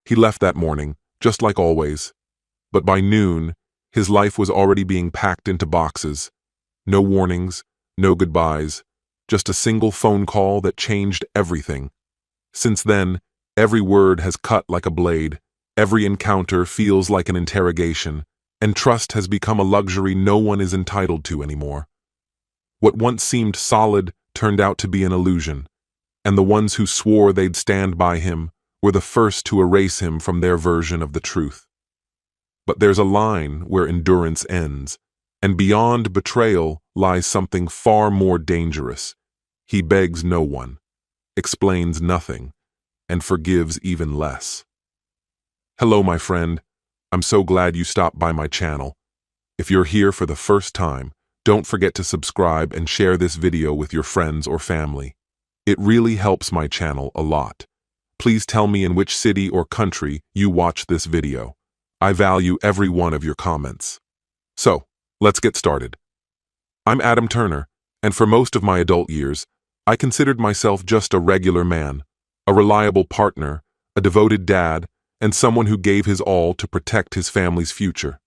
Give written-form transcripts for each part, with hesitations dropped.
He left that morning, just like always. But by noon, his life was already being packed into boxes. No warnings, no goodbyes, just a single phone call that changed everything. Since then, every word has cut like a blade, every encounter feels like an interrogation, and trust has become a luxury no one is entitled to anymore. What once seemed solid turned out to be an illusion, and the ones who swore they'd stand by him were the first to erase him from their version of the truth. But there's a line where endurance ends, and beyond betrayal lies something far more dangerous. He begs no one, explains nothing, and forgives even less. Hello, my friend. I'm so glad you stopped by my channel. If you're here for the first time, don't forget to subscribe and share this video with your friends or family. It really helps my channel a lot. Please tell me in which city or country you watch this video. I value every one of your comments. So, let's get started. I'm Adam Turner, and for most of my adult years, I considered myself just a regular man, a reliable partner, a devoted dad, and someone who gave his all to protect his family's future.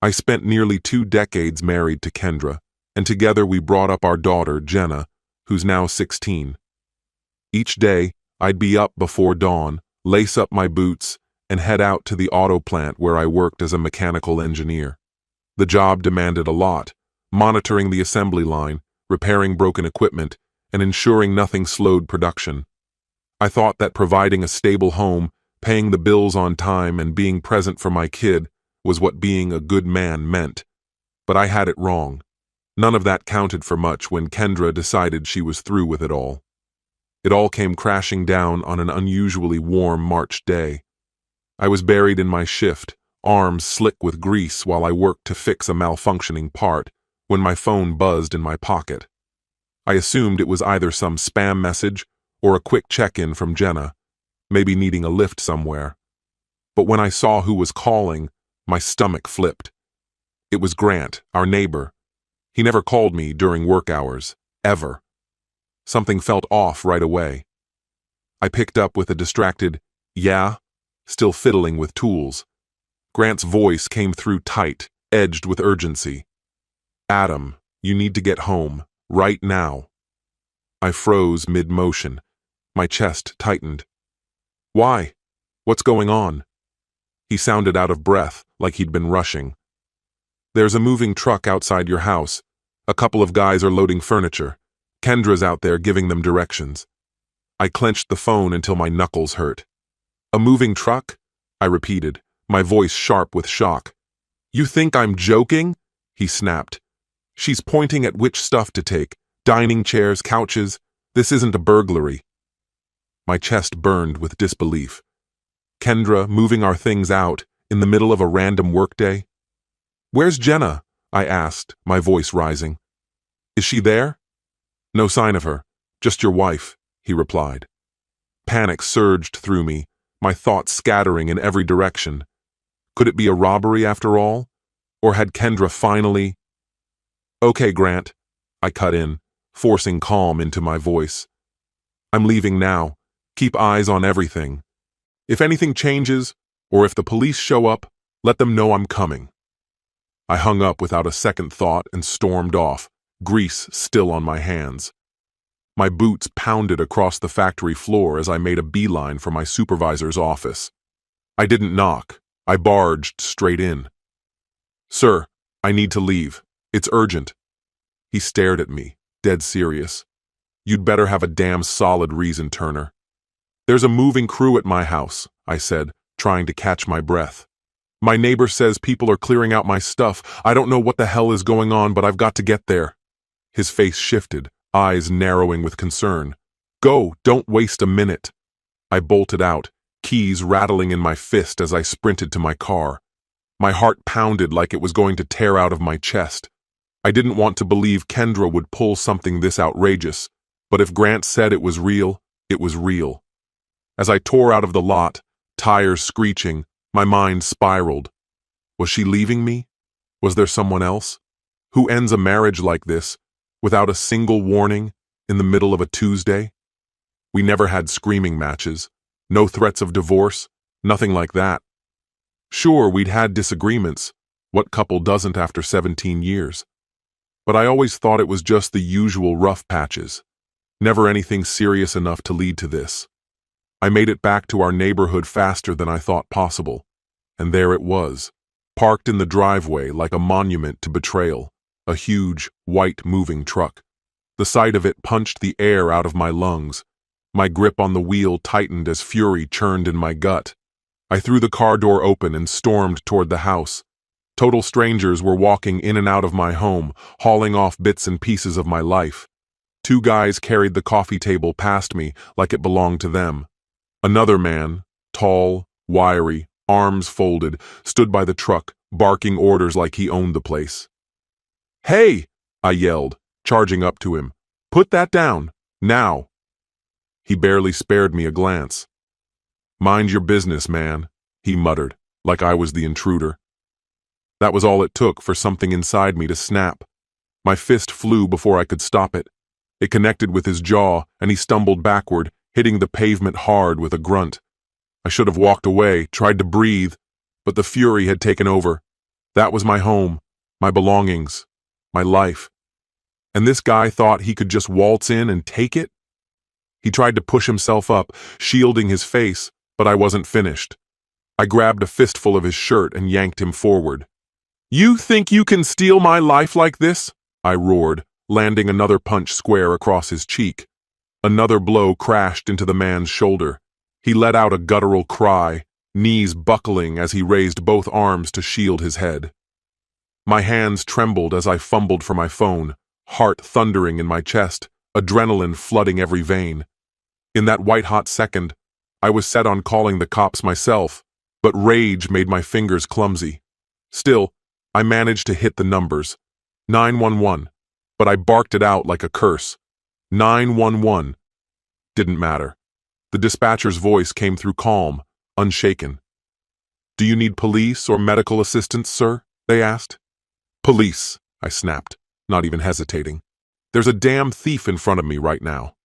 I spent nearly 2 decades married to Kendra, and together we brought up our daughter, Jenna, who's now 16. Each day, I'd be up before dawn, lace up my boots, and head out to the auto plant where I worked as a mechanical engineer. The job demanded a lot, monitoring the assembly line, repairing broken equipment, and ensuring nothing slowed production. I thought that providing a stable home, paying the bills on time, and being present for my kid was what being a good man meant. But I had it wrong. None of that counted for much when Kendra decided she was through with it all. It all came crashing down on an unusually warm March day. I was buried in my shift, arms slick with grease while I worked to fix a malfunctioning part, when my phone buzzed in my pocket. I assumed it was either some spam message or a quick check-in from Jenna, maybe needing a lift somewhere. But when I saw who was calling, my stomach flipped. It was Grant, our neighbor. He never called me during work hours, ever. Something felt off right away. I picked up with a distracted, "Yeah?" still fiddling with tools. Grant's voice came through tight, edged with urgency. "Adam, you need to get home, right now." I froze mid-motion. My chest tightened. "Why? What's going on?" He sounded out of breath, like he'd been rushing. "There's a moving truck outside your house. A couple of guys are loading furniture. Kendra's out there giving them directions." I clenched the phone until my knuckles hurt. "A moving truck?" I repeated, my voice sharp with shock. "You think I'm joking?" he snapped. "She's pointing at which stuff to take. Dining chairs, couches. This isn't a burglary." My chest burned with disbelief. Kendra moving our things out in the middle of a random workday? "Where's Jenna?" I asked, my voice rising. "Is she there?" "No sign of her. Just your wife," he replied. Panic surged through me, my thoughts scattering in every direction. Could it be a robbery after all? Or had Kendra finally— "Okay, Grant," I cut in, forcing calm into my voice. "I'm leaving now. Keep eyes on everything. If anything changes, or if the police show up, let them know I'm coming." I hung up without a second thought and stormed off, grease still on my hands. My boots pounded across the factory floor as I made a beeline for my supervisor's office. I didn't knock. I barged straight in. "Sir, I need to leave. It's urgent." He stared at me, dead serious. "You'd better have a damn solid reason, Turner." "There's a moving crew at my house," I said, trying to catch my breath. "My neighbor says people are clearing out my stuff. I don't know what the hell is going on, but I've got to get there." His face shifted, eyes narrowing with concern. "Go, don't waste a minute." I bolted out, keys rattling in my fist as I sprinted to my car. My heart pounded like it was going to tear out of my chest. I didn't want to believe Kendra would pull something this outrageous, but if Grant said it was real, it was real. As I tore out of the lot, tires screeching, my mind spiraled. Was she leaving me? Was there someone else? Who ends a marriage like this, without a single warning, in the middle of a Tuesday? We never had screaming matches, no threats of divorce, Nothing like that. Sure, we'd had disagreements. What couple doesn't after 17 years? But I always thought it was just the usual rough patches. Never anything serious enough to lead to this. I made it back to our neighborhood faster than I thought possible. And there it was, parked in the driveway like a monument to betrayal, a huge, white moving truck. The sight of it punched the air out of my lungs. My grip on the wheel tightened as fury churned in my gut. I threw the car door open and stormed toward the house. Total strangers were walking in and out of my home, hauling off bits and pieces of my life. Two guys carried the coffee table past me like it belonged to them. Another man, tall, wiry, arms folded, stood by the truck, barking orders like he owned the place. "Hey!" I yelled, charging up to him. "Put that down, now!" He barely spared me a glance. "Mind your business, man," he muttered, like I was the intruder. That was all it took for something inside me to snap. My fist flew before I could stop it. It connected with his jaw, and he stumbled backward, hitting the pavement hard with a grunt. I should have walked away, tried to breathe, but the fury had taken over. That was my home, my belongings, my life. And this guy thought he could just waltz in and take it? He tried to push himself up, shielding his face, but I wasn't finished. I grabbed a fistful of his shirt and yanked him forward. "You think you can steal my life like this?" I roared, landing another punch square across his cheek. Another blow crashed into the man's shoulder. He let out a guttural cry, knees buckling as he raised both arms to shield his head. My hands trembled as I fumbled for my phone, heart thundering in my chest, adrenaline flooding every vein. In that white-hot second, I was set on calling the cops myself, but rage made my fingers clumsy. Still, I managed to hit the numbers. 911, but I barked it out like a curse. 911. Didn't matter. The dispatcher's voice came through calm, unshaken. "Do you need police or medical assistance, sir?" they asked. "Police," I snapped, not even hesitating. "There's a damn thief in front of me right now."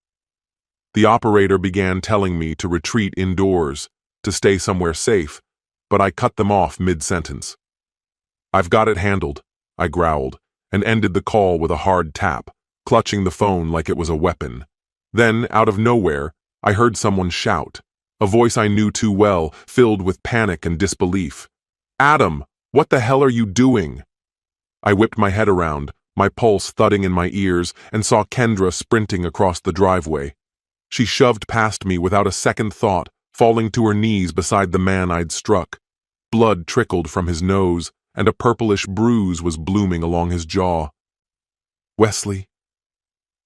The operator began telling me to retreat indoors, to stay somewhere safe, but I cut them off mid-sentence. "I've got it handled," I growled, and ended the call with a hard tap, clutching the phone like it was a weapon. Then, out of nowhere, I heard someone shout, a voice I knew too well, filled with panic and disbelief. "Adam, what the hell are you doing?" I whipped my head around, my pulse thudding in my ears, and saw Kendra sprinting across the driveway. She shoved past me without a second thought, falling to her knees beside the man I'd struck. Blood trickled from his nose, and a purplish bruise was blooming along his jaw. "Wesley,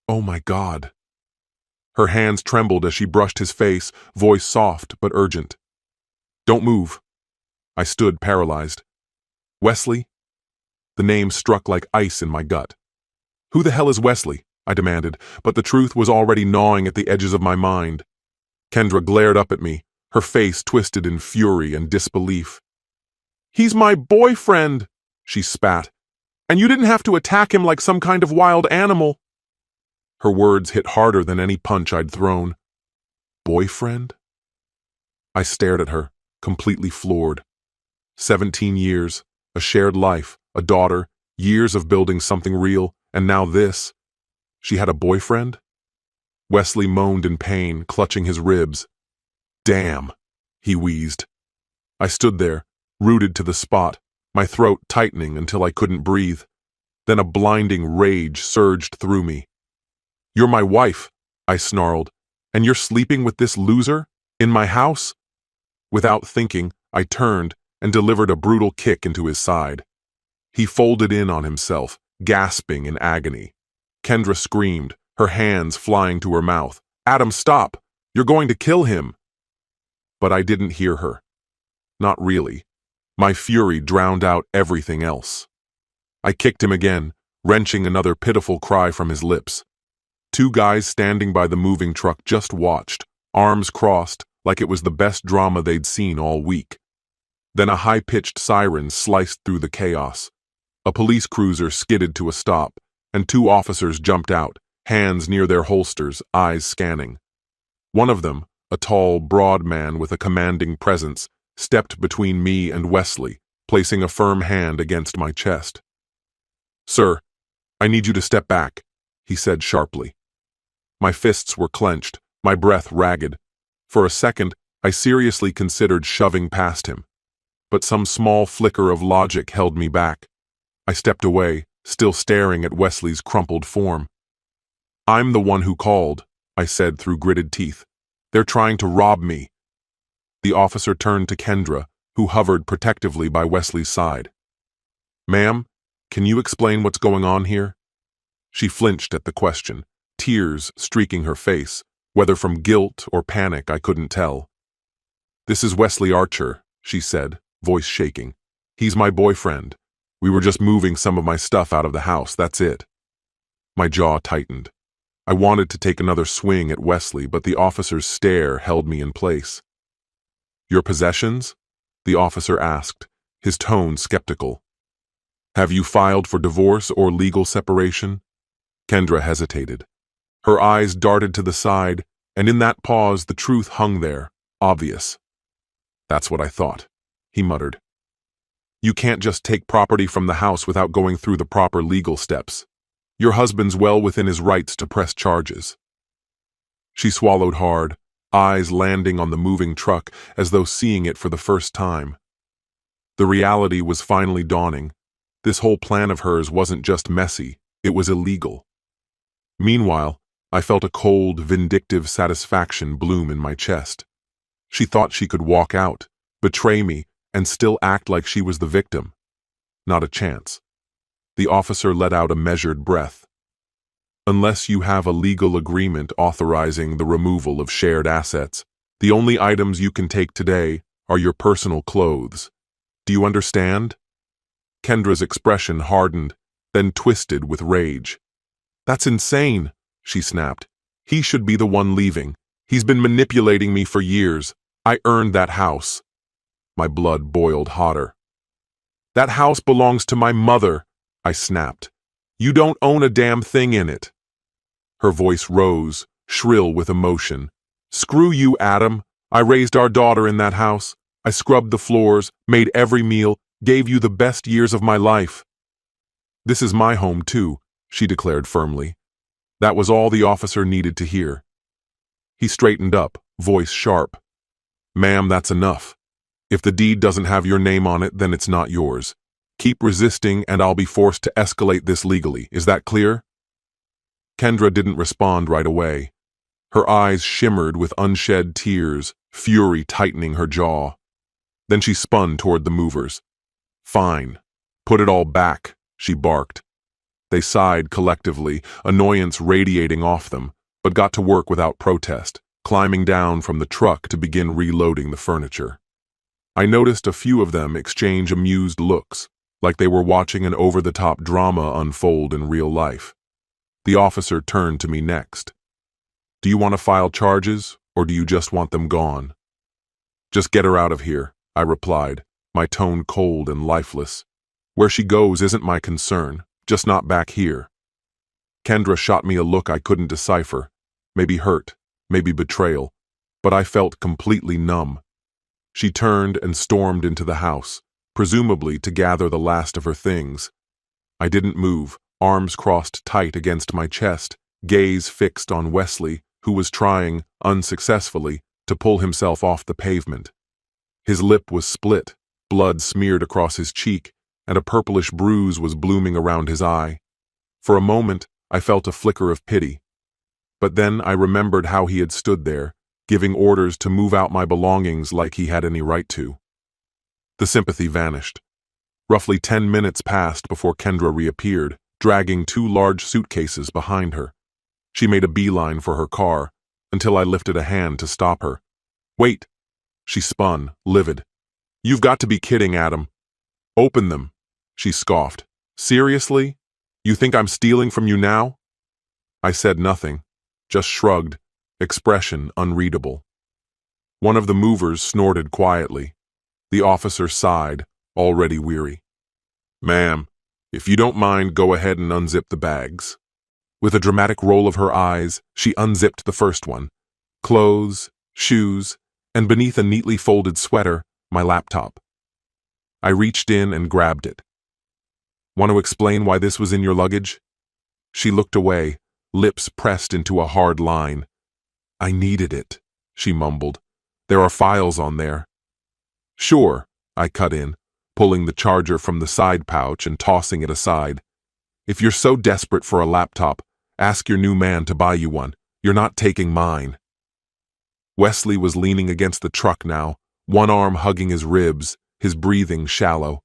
oh my God." Her hands trembled as she brushed his face, voice soft but urgent. "Don't move." I stood paralyzed. "Wesley?" The name struck like ice in my gut. "Who the hell is Wesley?" I demanded, but the truth was already gnawing at the edges of my mind. Kendra glared up at me, her face twisted in fury and disbelief. "He's my boyfriend," she spat. "And you didn't have to attack him like some kind of wild animal." Her words hit harder than any punch I'd thrown. Boyfriend? I stared at her, completely floored. 17 years, a shared life, a daughter, years of building something real, and now this. She had a boyfriend? Wesley moaned in pain, clutching his ribs. "Damn," he wheezed. I stood there, rooted to the spot, my throat tightening until I couldn't breathe. Then a blinding rage surged through me. "You're my wife," I snarled, "and you're sleeping with this loser? In my house?" Without thinking, I turned and delivered a brutal kick into his side. He folded in on himself, gasping in agony. Kendra screamed, her hands flying to her mouth. "Adam, stop! You're going to kill him!" But I didn't hear her. Not really. My fury drowned out everything else. I kicked him again, wrenching another pitiful cry from his lips. Two guys standing by the moving truck just watched, arms crossed, like it was the best drama they'd seen all week. Then a high-pitched siren sliced through the chaos. A police cruiser skidded to a stop, and two officers jumped out, hands near their holsters, eyes scanning. One of them, a tall, broad man with a commanding presence, stepped between me and Wesley, placing a firm hand against my chest. "Sir, I need you to step back," he said sharply. My fists were clenched, my breath ragged. For a second, I seriously considered shoving past him. But some small flicker of logic held me back. I stepped away, still staring at Wesley's crumpled form. "I'm the one who called," I said through gritted teeth. "They're trying to rob me." The officer turned to Kendra, who hovered protectively by Wesley's side. "Ma'am, can you explain what's going on here?" She flinched at the question, tears streaking her face, whether from guilt or panic I couldn't tell. "This is Wesley Archer," she said, voice shaking. "He's my boyfriend. We were just moving some of my stuff out of the house, that's it." My jaw tightened. I wanted to take another swing at Wesley, but the officer's stare held me in place. "Your possessions?" the officer asked, his tone skeptical. "Have you filed for divorce or legal separation?" Kendra hesitated. Her eyes darted to the side, and in that pause the truth hung there, obvious. "That's what I thought," he muttered. "You can't just take property from the house without going through the proper legal steps. Your husband's well within his rights to press charges." She swallowed hard, eyes landing on the moving truck as though seeing it for the first time. The reality was finally dawning. This whole plan of hers wasn't just messy, it was illegal. Meanwhile, I felt a cold, vindictive satisfaction bloom in my chest. She thought she could walk out, betray me, and still act like she was the victim. Not a chance. The officer let out a measured breath. "Unless you have a legal agreement authorizing the removal of shared assets, the only items you can take today are your personal clothes. Do you understand?" Kendra's expression hardened, then twisted with rage. "That's insane," she snapped. "He should be the one leaving. He's been manipulating me for years. I earned that house." My blood boiled hotter. "That house belongs to my mother," I snapped. "You don't own a damn thing in it." Her voice rose, shrill with emotion. "Screw you, Adam. I raised our daughter in that house. I scrubbed the floors, made every meal, gave you the best years of my life." "This is my home too," she declared firmly. That was all the officer needed to hear. He straightened up, voice sharp. "Ma'am, that's enough. If the deed doesn't have your name on it, then it's not yours. Keep resisting and I'll be forced to escalate this legally. Is that clear?" Kendra didn't respond right away. Her eyes shimmered with unshed tears, fury tightening her jaw. Then she spun toward the movers. "Fine. Put it all back," she barked. They sighed collectively, annoyance radiating off them, but got to work without protest, climbing down from the truck to begin reloading the furniture. I noticed a few of them exchange amused looks, like they were watching an over-the-top drama unfold in real life. The officer turned to me next. "Do you want to file charges, or do you just want them gone?" "Just get her out of here," I replied, my tone cold and lifeless. "Where she goes isn't my concern, just not back here." Kendra shot me a look I couldn't decipher, maybe hurt, maybe betrayal, but I felt completely numb. She turned and stormed into the house, presumably to gather the last of her things. I didn't move, arms crossed tight against my chest, gaze fixed on Wesley, who was trying, unsuccessfully, to pull himself off the pavement. His lip was split, blood smeared across his cheek, and a purplish bruise was blooming around his eye. For a moment, I felt a flicker of pity. But then I remembered how he had stood there, giving orders to move out my belongings like he had any right to. The sympathy vanished. Roughly 10 minutes passed before Kendra reappeared, dragging 2 large suitcases behind her. She made a beeline for her car, until I lifted a hand to stop her. "Wait!" She spun, livid. "You've got to be kidding, Adam." "Open them," she scoffed. "Seriously? You think I'm stealing from you now?" I said nothing, just shrugged, expression unreadable. One of the movers snorted quietly. The officer sighed, already weary. "Ma'am, if you don't mind, go ahead and unzip the bags." With a dramatic roll of her eyes, she unzipped the first one. Clothes, shoes, and beneath a neatly folded sweater, My laptop. I reached in and grabbed it. Want to explain why this was in your luggage? She looked away, lips pressed into a hard line. I needed it, she mumbled. There are files on there. Sure, I cut in, pulling the charger from the side pouch and tossing it aside. If you're so desperate for a laptop, ask your new man to buy you one. You're not taking mine. Wesley was leaning against the truck now, one arm hugging his ribs, his breathing shallow.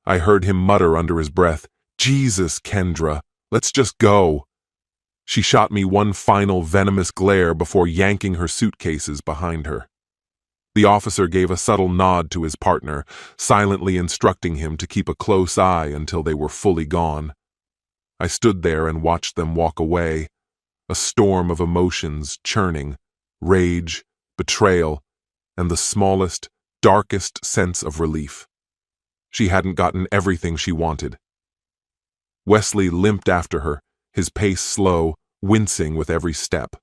I heard him mutter under his breath, Jesus, Kendra, let's just go. She shot me one final venomous glare before yanking her suitcases behind her. The officer gave a subtle nod to his partner, silently instructing him to keep a close eye until they were fully gone. I stood there and watched them walk away, a storm of emotions churning, rage, betrayal, and the smallest, darkest sense of relief. She hadn't gotten everything she wanted. Wesley limped after her, his pace slow, wincing with every step.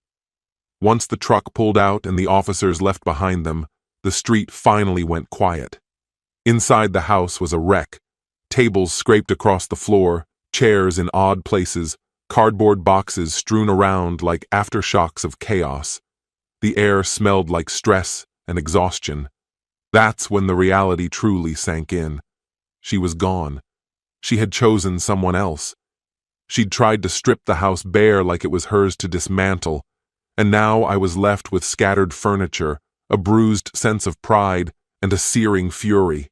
Once the truck pulled out and the officers left behind them, the street finally went quiet. Inside the house was a wreck, tables scraped across the floor, chairs in odd places, cardboard boxes strewn around like aftershocks of chaos. The air smelled like stress and exhaustion. That's when the reality truly sank in. She was gone. She had chosen someone else. She'd tried to strip the house bare like it was hers to dismantle, and now I was left with scattered furniture, a bruised sense of pride, and a searing fury.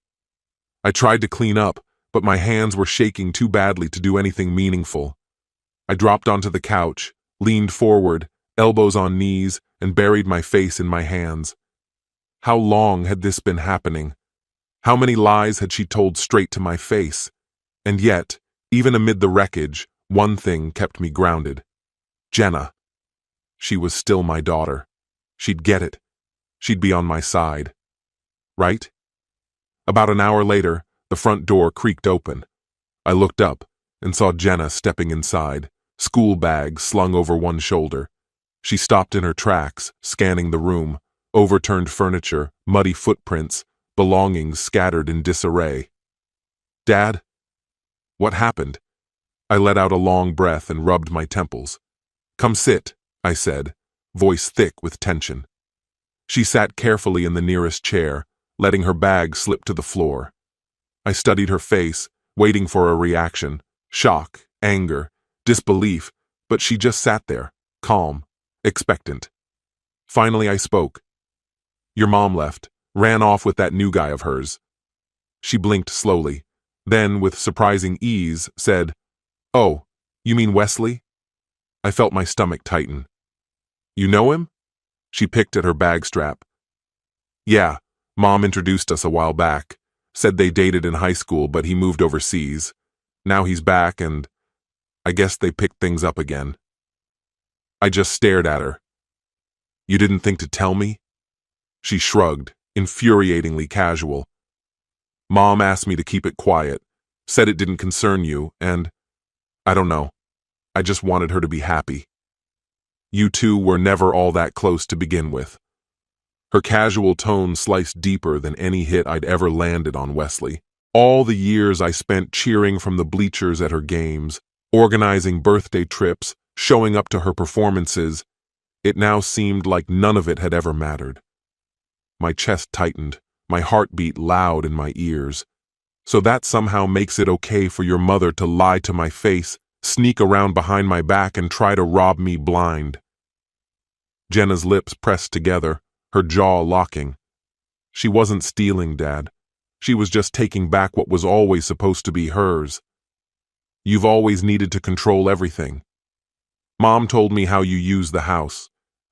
I tried to clean up, but my hands were shaking too badly to do anything meaningful. I dropped onto the couch, leaned forward, elbows on knees, and buried my face in my hands. How long had this been happening? How many lies had she told straight to my face? And yet, even amid the wreckage, one thing kept me grounded. Jenna. She was still my daughter. She'd get it. She'd be on my side. Right? About an hour later, the front door creaked open. I looked up and saw Jenna stepping inside, school bag slung over one shoulder. She stopped in her tracks, scanning the room, overturned furniture, muddy footprints, belongings scattered in disarray. Dad? What happened? I let out a long breath and rubbed my temples. Come sit, I said, voice thick with tension. She sat carefully in the nearest chair, letting her bag slip to the floor. I studied her face, waiting for a reaction, shock, anger, disbelief, but she just sat there, calm, expectant. Finally I spoke. Your mom left, ran off with that new guy of hers. She blinked slowly, then with surprising ease said, Oh, you mean Wesley? I felt my stomach tighten. You know him? She picked at her bag strap. Yeah, Mom introduced us a while back. Said they dated in high school, but he moved overseas. Now he's back and I guess they picked things up again. I just stared at her. You didn't think to tell me? She shrugged, infuriatingly casual. Mom asked me to keep it quiet, said it didn't concern you, and I don't know. I just wanted her to be happy. You two were never all that close to begin with. Her casual tone sliced deeper than any hit I'd ever landed on Wesley. All the years I spent cheering from the bleachers at her games, organizing birthday trips, showing up to her performances, it now seemed like none of it had ever mattered. My chest tightened, my heart beat loud in my ears. So that somehow makes it okay for your mother to lie to my face, sneak around behind my back and try to rob me blind. Jenna's lips pressed together, her jaw locking. She wasn't stealing, Dad. She was just taking back what was always supposed to be hers. You've always needed to control everything. Mom told me how you use the house,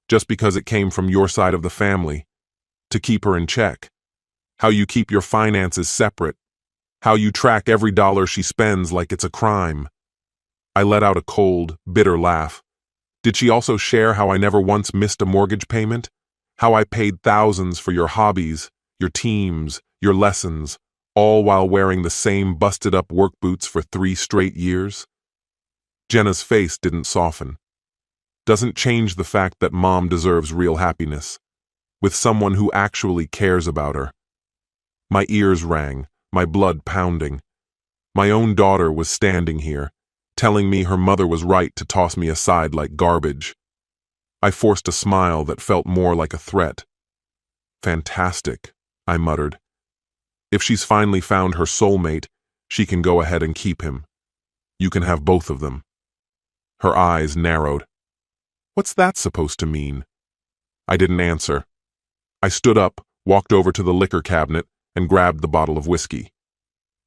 just because it came from your side of the family, to keep her in check. How you keep your finances separate. How you track every dollar she spends like it's a crime. I let out a cold, bitter laugh. Did she also share how I never once missed a mortgage payment? How I paid thousands for your hobbies, your teams, your lessons, all while wearing the same busted-up work boots for 3 straight years? Jenna's face didn't soften. Doesn't change the fact that Mom deserves real happiness, with someone who actually cares about her. My ears rang, my blood pounding. My own daughter was standing here, telling me her mother was right to toss me aside like garbage. I forced a smile that felt more like a threat. "Fantastic," I muttered. "If she's finally found her soulmate, she can go ahead and keep him. You can have both of them." Her eyes narrowed. "What's that supposed to mean?" I didn't answer. I stood up, walked over to the liquor cabinet, and grabbed the bottle of whiskey.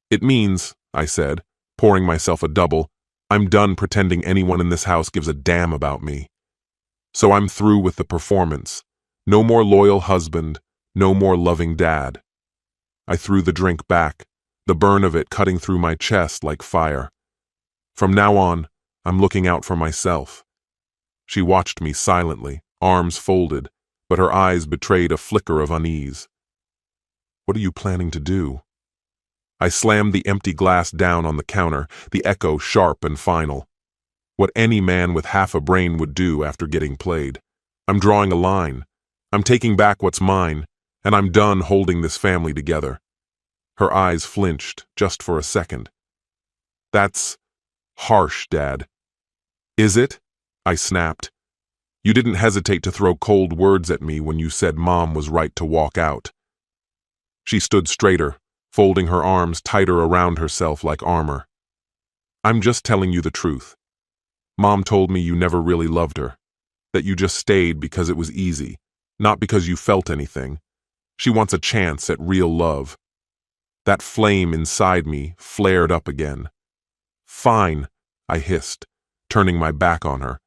"It means," I said, pouring myself a double, "I'm done pretending anyone in this house gives a damn about me. So I'm through with the performance. No more loyal husband, no more loving dad." I threw the drink back, the burn of it cutting through my chest like fire. "From now on, I'm looking out for myself." She watched me silently, arms folded, but her eyes betrayed a flicker of unease. "What are you planning to do?" I slammed the empty glass down on the counter, the echo sharp and final. What any man with half a brain would do after getting played. I'm drawing a line. I'm taking back what's mine, and I'm done holding this family together. Her eyes flinched, just for a second. "That's harsh, Dad." "Is it?" I snapped. "You didn't hesitate to throw cold words at me when you said Mom was right to walk out." She stood straighter, folding her arms tighter around herself like armor. "I'm just telling you the truth. Mom told me you never really loved her, that you just stayed because it was easy, not because you felt anything. She wants a chance at real love." That flame inside me flared up again. "Fine," I hissed, turning my back on her.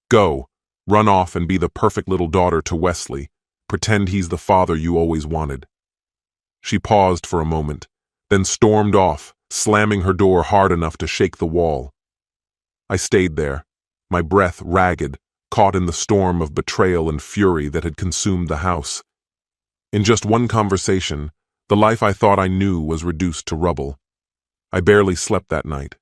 "Go, run off and be the perfect little daughter to Wesley. Pretend he's the father you always wanted." She paused for a moment, then stormed off, slamming her door hard enough to shake the wall. I stayed there, my breath ragged, caught in the storm of betrayal and fury that had consumed the house. In just one conversation, the life I thought I knew was reduced to rubble. I barely slept that night.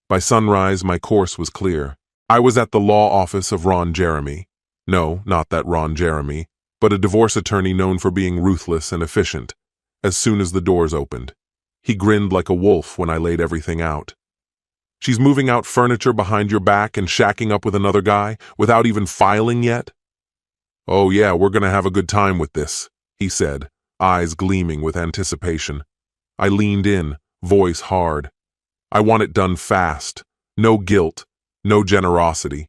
By sunrise, my course was clear. I was at the law office of Ron Jeremy. No, not that Ron Jeremy, but a divorce attorney known for being ruthless and efficient. As soon as the doors opened, he grinned like a wolf when I laid everything out. "She's moving out furniture behind your back and shacking up with another guy without even filing yet?" "Oh yeah, we're gonna have a good time with this," he said, eyes gleaming with anticipation. I leaned in, voice hard. "I want it done fast. No guilt, no generosity.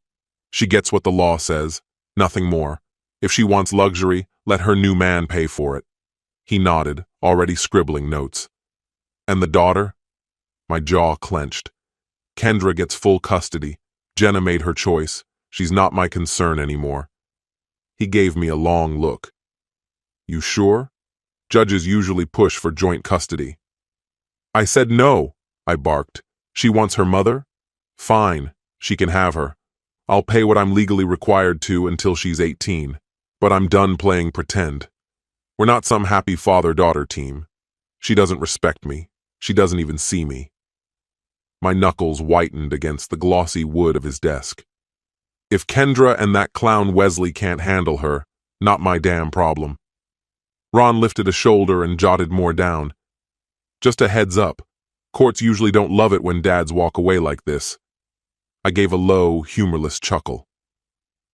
She gets what the law says, nothing more. If she wants luxury, let her new man pay for it." He nodded, already scribbling notes. "And the daughter?" My jaw clenched. "Kendra gets full custody. Jenna made her choice. She's not my concern anymore." He gave me a long look. "You sure? Judges usually push for joint custody." "I said no," I barked. "She wants her mother? Fine, she can have her. I'll pay what I'm legally required to until she's 18. But I'm done playing pretend. We're not some happy father-daughter team. She doesn't respect me. She doesn't even see me." My knuckles whitened against the glossy wood of his desk. "If Kendra and that clown Wesley can't handle her, not my damn problem." Ron lifted a shoulder and jotted more down. "Just a heads up. Courts usually don't love it when dads walk away like this." I gave a low, humorless chuckle.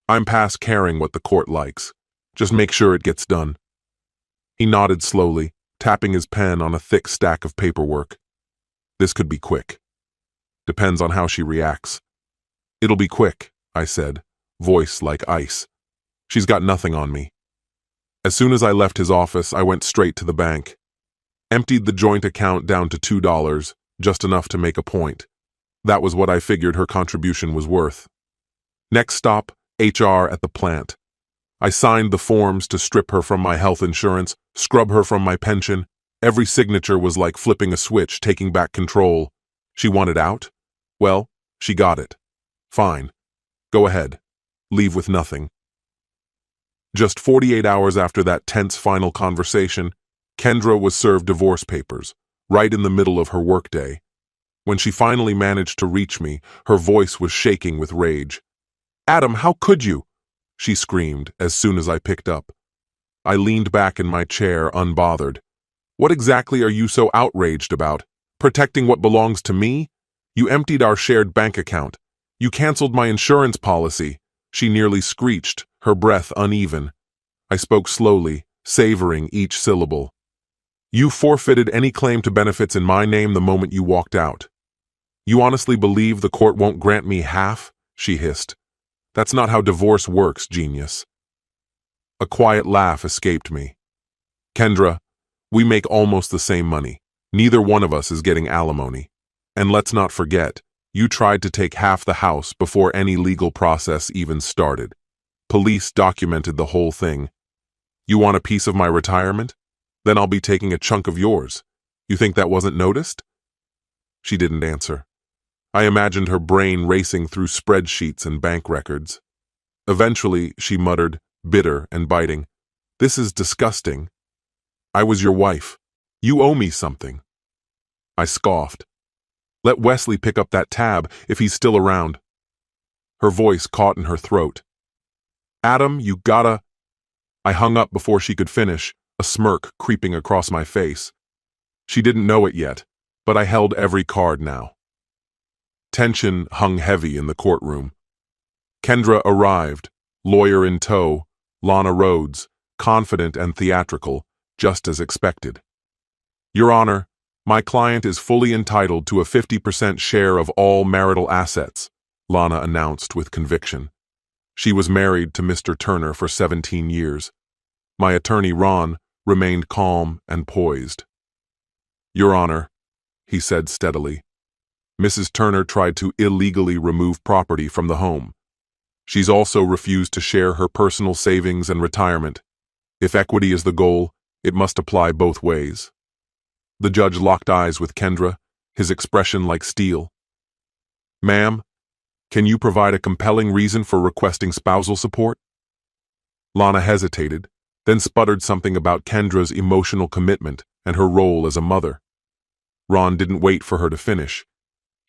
"I'm past caring what the court likes. Just make sure it gets done." He nodded slowly, tapping his pen on a thick stack of paperwork. "This could be quick. Depends on how she reacts." "It'll be quick," I said, voice like ice. "She's got nothing on me." As soon as I left his office, I went straight to the bank. Emptied the joint account down to $2, just enough to make a point. That was what I figured her contribution was worth. Next stop, HR at the plant. I signed the forms to strip her from my health insurance, scrub her from my pension. Every signature was like flipping a switch, taking back control. She wanted out? Well, she got it. Fine. Go ahead. Leave with nothing. Just 48 hours after that tense final conversation, Kendra was served divorce papers, right in the middle of her workday. When she finally managed to reach me, her voice was shaking with rage. "Adam, how could you?" she screamed as soon as I picked up. I leaned back in my chair, unbothered. What exactly are you so outraged about? Protecting what belongs to me? You emptied our shared bank account. You canceled my insurance policy. She nearly screeched, her breath uneven. I spoke slowly, savoring each syllable. You forfeited any claim to benefits in my name the moment you walked out. You honestly believe the court won't grant me half? She hissed. That's not how divorce works, genius. A quiet laugh escaped me. Kendra, we make almost the same money. Neither one of us is getting alimony. And let's not forget, you tried to take half the house before any legal process even started. Police documented the whole thing. You want a piece of my retirement? Then I'll be taking a chunk of yours. You think that wasn't noticed? She didn't answer. I imagined her brain racing through spreadsheets and bank records. Eventually, she muttered, bitter and biting, "This is disgusting. I was your wife. You owe me something." I scoffed. "Let Wesley pick up that tab if he's still around." Her voice caught in her throat. "Adam, you gotta—" I hung up before she could finish, a smirk creeping across my face. She didn't know it yet, but I held every card now. Tension hung heavy in the courtroom. Kendra arrived, lawyer in tow, Lana Rhodes, confident and theatrical, just as expected. "Your Honor, my client is fully entitled to a 50% share of all marital assets," Lana announced with conviction. She was married to Mr. Turner for 17 years. My attorney, Ron, remained calm and poised. "Your Honor," he said steadily, "Mrs. Turner tried to illegally remove property from the home. She's also refused to share her personal savings and retirement. If equity is the goal, it must apply both ways." The judge locked eyes with Kendra, his expression like steel. "Ma'am, can you provide a compelling reason for requesting spousal support?" Lana hesitated, then sputtered something about Kendra's emotional commitment and her role as a mother. Ron didn't wait for her to finish.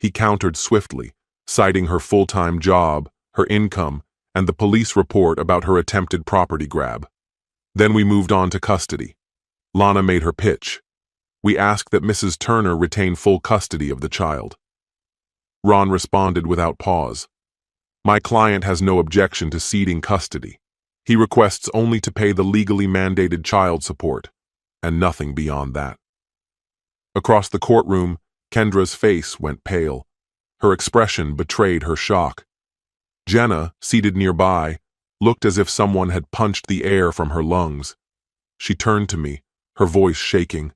He countered swiftly, citing her full-time job, her income, and the police report about her attempted property grab. Then we moved on to custody. Lana made her pitch. We asked that Mrs. Turner retain full custody of the child. Ron responded without pause. "My client has no objection to ceding custody. He requests only to pay the legally mandated child support, and nothing beyond that." Across the courtroom, Kendra's face went pale. Her expression betrayed her shock. Jenna, seated nearby, looked as if someone had punched the air from her lungs. She turned to me, her voice shaking.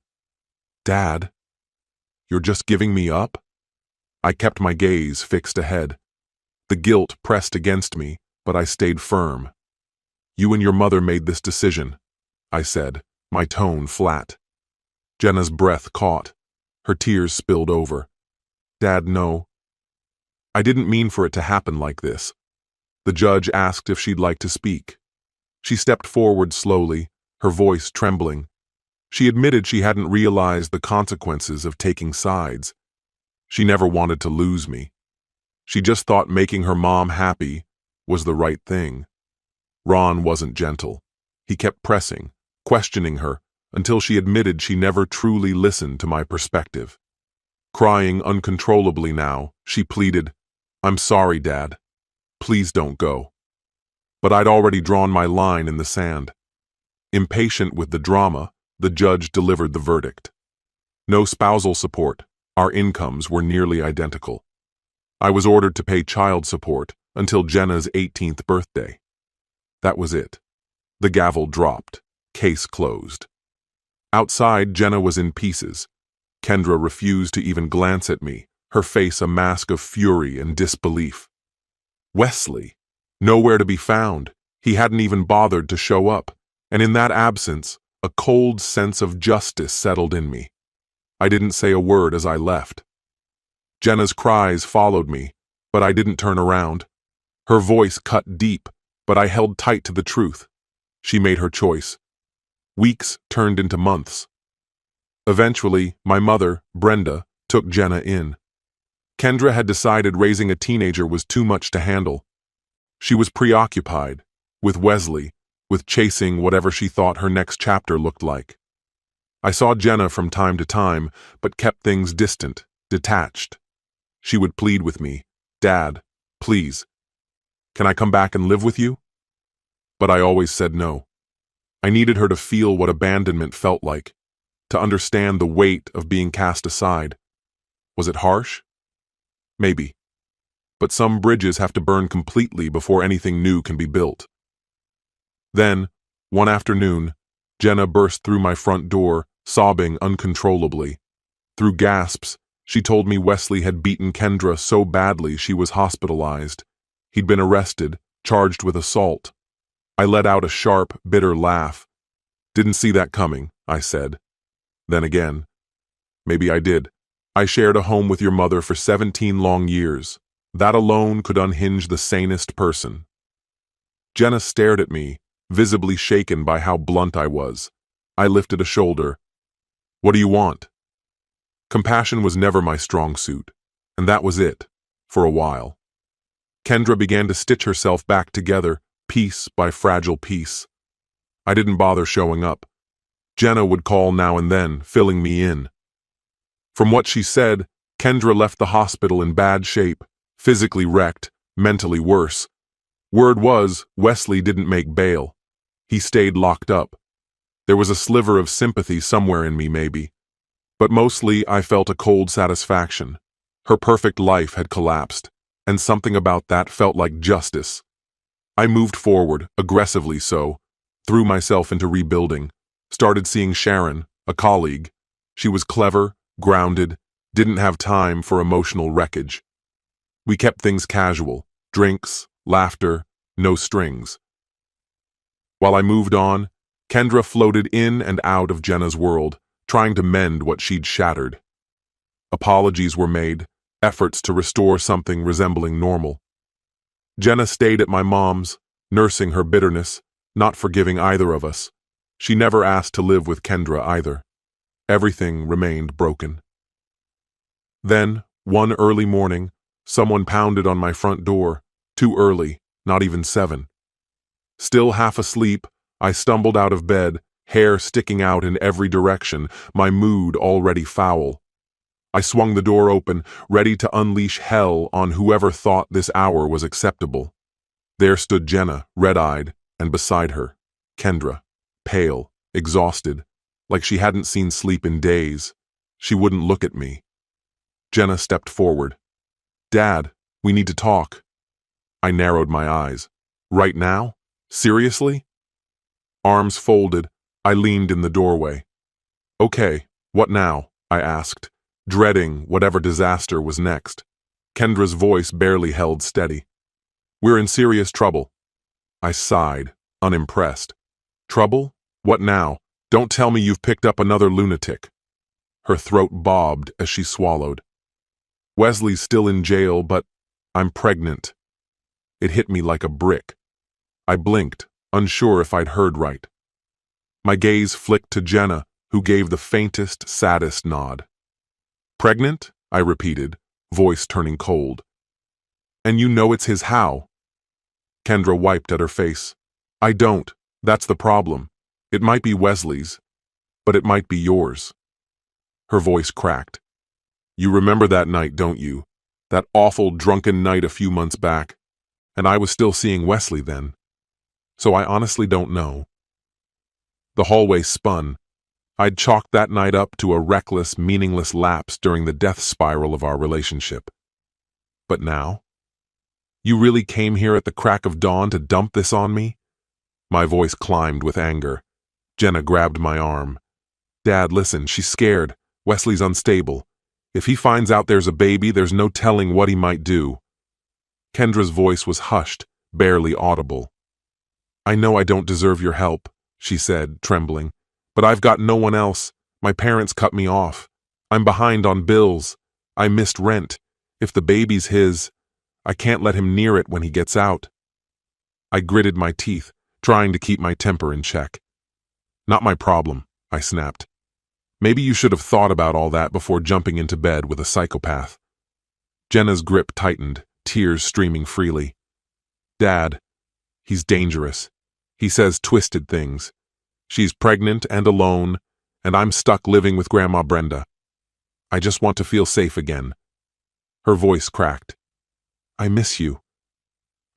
"Dad, you're just giving me up?" I kept my gaze fixed ahead. The guilt pressed against me, but I stayed firm. "You and your mother made this decision," I said, my tone flat. Jenna's breath caught. Her tears spilled over. "Dad, no. I didn't mean for it to happen like this." The judge asked if she'd like to speak. She stepped forward slowly, her voice trembling. She admitted she hadn't realized the consequences of taking sides. She never wanted to lose me. She just thought making her mom happy was the right thing. Ron wasn't gentle. He kept pressing, questioning her, until she admitted she never truly listened to my perspective. Crying uncontrollably now, she pleaded, "I'm sorry, Dad. Please don't go." But I'd already drawn my line in the sand. Impatient with the drama, the judge delivered the verdict. No spousal support. Our incomes were nearly identical. I was ordered to pay child support until Jenna's 18th birthday. That was it. The gavel dropped. Case closed. Outside, Jenna was in pieces. Kendra refused to even glance at me, her face a mask of fury and disbelief. Wesley, nowhere to be found. He hadn't even bothered to show up, and in that absence, a cold sense of justice settled in me. I didn't say a word as I left. Jenna's cries followed me, but I didn't turn around. Her voice cut deep, but I held tight to the truth. She made her choice. Weeks turned into months. Eventually, my mother, Brenda, took Jenna in. Kendra had decided raising a teenager was too much to handle. She was preoccupied, with Wesley, with chasing whatever she thought her next chapter looked like. I saw Jenna from time to time, but kept things distant, detached. She would plead with me, "Dad, please, can I come back and live with you?" But I always said no. I needed her to feel what abandonment felt like, to understand the weight of being cast aside. Was it harsh? Maybe. But some bridges have to burn completely before anything new can be built. Then, one afternoon, Jenna burst through my front door, sobbing uncontrollably. Through gasps, she told me Wesley had beaten Kendra so badly she was hospitalized. He'd been arrested, charged with assault. I let out a sharp, bitter laugh. "Didn't see that coming," I said. Then again, "Maybe I did. I shared a home with your mother for 17 long years. That alone could unhinge the sanest person." Jenna stared at me, visibly shaken by how blunt I was. I lifted a shoulder. "What do you want?" Compassion was never my strong suit, and that was it, for a while. Kendra began to stitch herself back together, piece by fragile piece. I didn't bother showing up. Jenna would call now and then, filling me in. From what she said, Kendra left the hospital in bad shape, physically wrecked, mentally worse. Word was, Wesley didn't make bail. He stayed locked up. There was a sliver of sympathy somewhere in me, maybe. But mostly, I felt a cold satisfaction. Her perfect life had collapsed, and something about that felt like justice. I moved forward, aggressively so, threw myself into rebuilding, started seeing Sharon, a colleague. She was clever, grounded, didn't have time for emotional wreckage. We kept things casual, drinks, laughter, no strings. While I moved on, Kendra floated in and out of Jenna's world, trying to mend what she'd shattered. Apologies were made, efforts to restore something resembling normal. Jenna stayed at my mom's, nursing her bitterness, not forgiving either of us. She never asked to live with Kendra either. Everything remained broken. Then, one early morning, someone pounded on my front door, too early, not even 7. Still half asleep, I stumbled out of bed, hair sticking out in every direction, my mood already foul. I swung the door open, ready to unleash hell on whoever thought this hour was acceptable. There stood Jenna, red-eyed, and beside her, Kendra, pale, exhausted, like she hadn't seen sleep in days. She wouldn't look at me. Jenna stepped forward. "Dad, we need to talk." I narrowed my eyes. "Right now? Seriously?" Arms folded, I leaned in the doorway. "Okay, what now?" I asked, dreading whatever disaster was next. Kendra's voice barely held steady. "We're in serious trouble." I sighed, unimpressed. "Trouble? What now? Don't tell me you've picked up another lunatic." Her throat bobbed as she swallowed. "Wesley's still in jail, but I'm pregnant." It hit me like a brick. I blinked, unsure if I'd heard right. My gaze flicked to Jenna, who gave the faintest, saddest nod. "Pregnant?" I repeated, voice turning cold. "And you know it's his how?" Kendra wiped at her face. "I don't. That's the problem. It might be Wesley's, but it might be yours." Her voice cracked. "You remember that night, don't you? That awful drunken night a few months back. And I was still seeing Wesley then. So I honestly don't know." The hallway spun. I'd chalked that night up to a reckless, meaningless lapse during the death spiral of our relationship. But now? You really came here at the crack of dawn to dump this on me? My voice climbed with anger. Jenna grabbed my arm. "Dad, listen, she's scared. Wesley's unstable. If he finds out there's a baby, there's no telling what he might do." Kendra's voice was hushed, barely audible. "I know I don't deserve your help," she said, trembling. "But I've got no one else. My parents cut me off. I'm behind on bills. I missed rent. If the baby's his, I can't let him near it when he gets out." I gritted my teeth, trying to keep my temper in check. "Not my problem," I snapped. "Maybe you should have thought about all that before jumping into bed with a psychopath." Jenna's grip tightened, tears streaming freely. "Dad, he's dangerous. He says twisted things. She's pregnant and alone, and I'm stuck living with Grandma Brenda. I just want to feel safe again." Her voice cracked. "I miss you.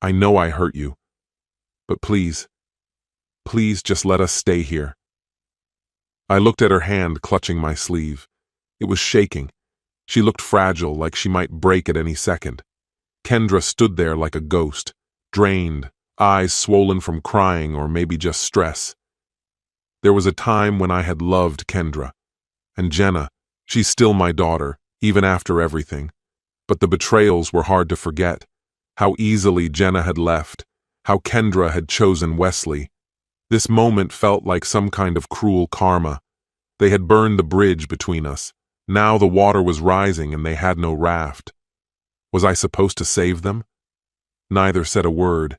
I know I hurt you. But please, please just let us stay here." I looked at her hand clutching my sleeve. It was shaking. She looked fragile, like she might break at any second. Kendra stood there like a ghost, drained, eyes swollen from crying or maybe just stress. There was a time when I had loved Kendra. And Jenna, she's still my daughter, even after everything. But the betrayals were hard to forget. How easily Jenna had left. How Kendra had chosen Wesley. This moment felt like some kind of cruel karma. They had burned the bridge between us. Now the water was rising and they had no raft. Was I supposed to save them? Neither said a word.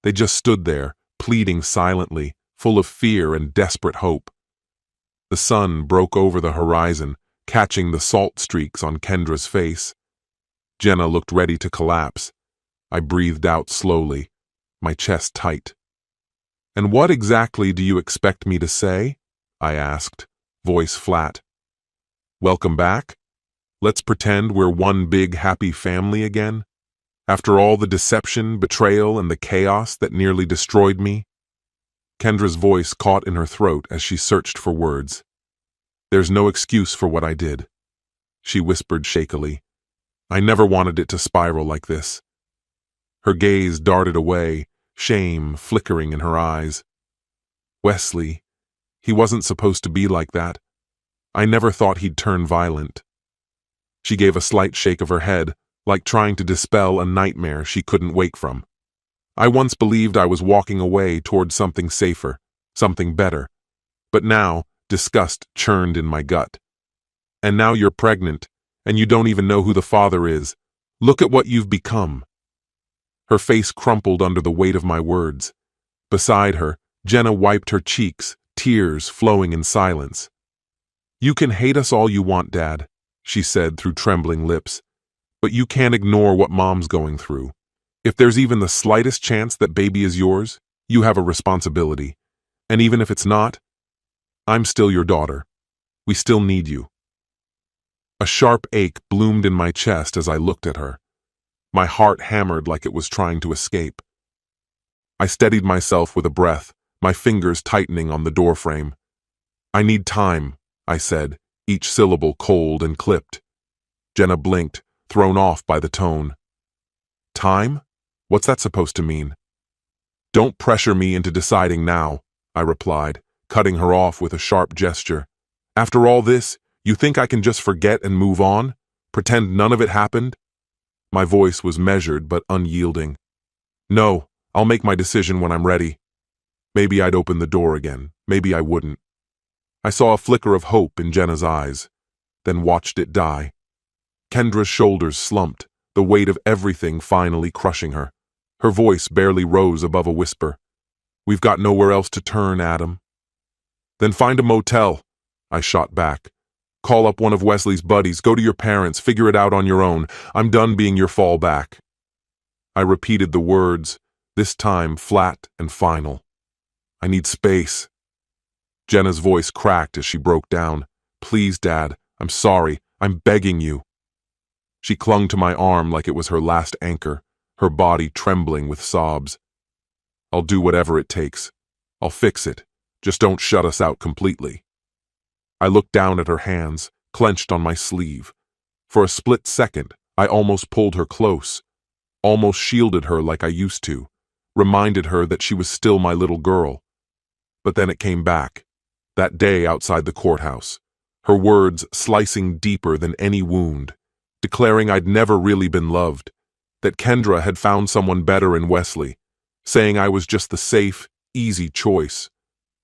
They just stood there, pleading silently, full of fear and desperate hope. The sun broke over the horizon, catching the salt streaks on Kendra's face. Jenna looked ready to collapse. I breathed out slowly, my chest tight. "And what exactly do you expect me to say?" I asked, voice flat. "Welcome back? Let's pretend we're one big happy family again? After all the deception, betrayal, and the chaos that nearly destroyed me?" Kendra's voice caught in her throat as she searched for words. "There's no excuse for what I did," she whispered shakily. "I never wanted it to spiral like this." Her gaze darted away, shame flickering in her eyes. "Wesley, he wasn't supposed to be like that. I never thought he'd turn violent." She gave a slight shake of her head, like trying to dispel a nightmare she couldn't wake from. "I once believed I was walking away toward something safer, something better. But now, disgust churned in my gut. And now you're pregnant, and you don't even know who the father is. Look at what you've become." Her face crumpled under the weight of my words. Beside her, Jenna wiped her cheeks, tears flowing in silence. "You can hate us all you want, Dad," she said through trembling lips, "but you can't ignore what Mom's going through. If there's even the slightest chance that baby is yours, you have a responsibility. And even if it's not, I'm still your daughter. We still need you." A sharp ache bloomed in my chest as I looked at her. My heart hammered like it was trying to escape. I steadied myself with a breath, my fingers tightening on the doorframe. "I need time," I said, each syllable cold and clipped. Jenna blinked, thrown off by the tone. "Time? What's that supposed to mean?" "Don't pressure me into deciding now," I replied, cutting her off with a sharp gesture. "After all this, you think I can just forget and move on? Pretend none of it happened?" My voice was measured but unyielding. "No, I'll make my decision when I'm ready." Maybe I'd open the door again. Maybe I wouldn't. I saw a flicker of hope in Jenna's eyes, then watched it die. Kendra's shoulders slumped, the weight of everything finally crushing her. Her voice barely rose above a whisper. "We've got nowhere else to turn, Adam." "Then find a motel," I shot back. "Call up one of Wesley's buddies, go to your parents, figure it out on your own. I'm done being your fallback." I repeated the words, this time flat and final. "I need space." Jenna's voice cracked as she broke down. "Please, Dad, I'm sorry. I'm begging you." She clung to my arm like it was her last anchor, her body trembling with sobs. "I'll do whatever it takes. I'll fix it. Just don't shut us out completely." I looked down at her hands, clenched on my sleeve. For a split second, I almost pulled her close, almost shielded her like I used to, reminded her that she was still my little girl. But then it came back, that day outside the courthouse, her words slicing deeper than any wound, declaring I'd never really been loved, that Kendra had found someone better in Wesley, saying I was just the safe, easy choice.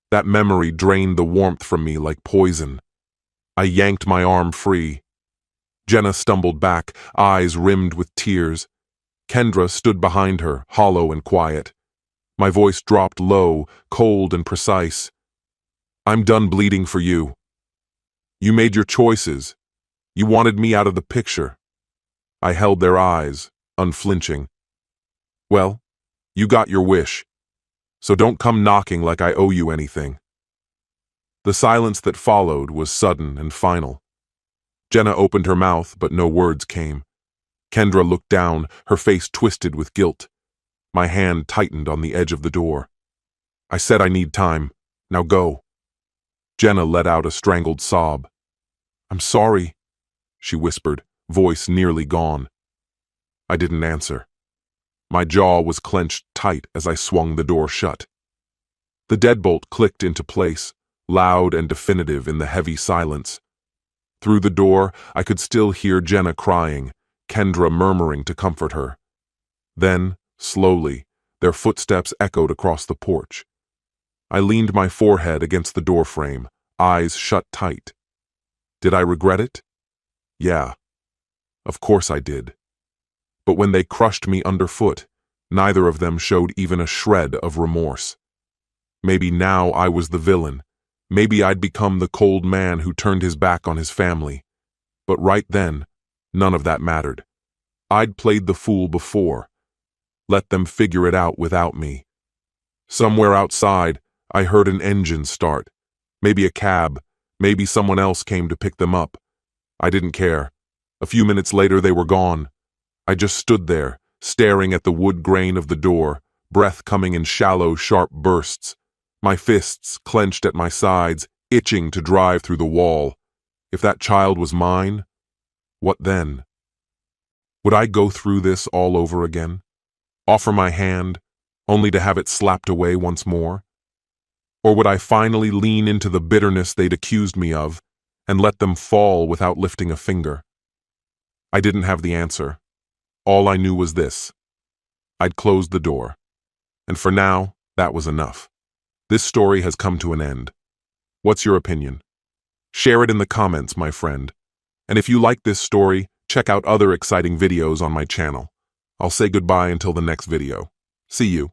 That memory drained the warmth from me like poison. I yanked my arm free. Jenna stumbled back, eyes rimmed with tears. Kendra stood behind her, hollow and quiet. My voice dropped low, cold and precise. "I'm done bleeding for you. You made your choices. You wanted me out of the picture." I held their eyes, unflinching. "Well, you got your wish. So don't come knocking like I owe you anything." The silence that followed was sudden and final. Jenna opened her mouth, but no words came. Kendra looked down, her face twisted with guilt. My hand tightened on the edge of the door. I said I need time. Now go. Jenna let out a strangled sob. I'm sorry, she whispered, voice nearly gone. I didn't answer. My jaw was clenched tight as I swung the door shut. The deadbolt clicked into place, loud and definitive in the heavy silence. Through the door, I could still hear Jenna crying, Kendra murmuring to comfort her. Then, slowly, their footsteps echoed across the porch. I leaned my forehead against the doorframe, eyes shut tight. Did I regret it? Yeah. Of course I did. But when they crushed me underfoot, neither of them showed even a shred of remorse. Maybe now I was the villain. Maybe I'd become the cold man who turned his back on his family. But right then, none of that mattered. I'd played the fool before. Let them figure it out without me. Somewhere outside, I heard an engine start. Maybe a cab, maybe someone else came to pick them up. I didn't care. A few minutes later, they were gone. I just stood there, staring at the wood grain of the door, breath coming in shallow, sharp bursts. My fists clenched at my sides, itching to drive through the wall. If that child was mine, what then? Would I go through this all over again? Offer my hand, only to have it slapped away once more? Or would I finally lean into the bitterness they'd accused me of, and let them fall without lifting a finger? I didn't have the answer. All I knew was this. I'd closed the door. And for now, that was enough. This story has come to an end. What's your opinion? Share it in the comments, my friend. And if you like this story, check out other exciting videos on my channel. I'll say goodbye until the next video. See you.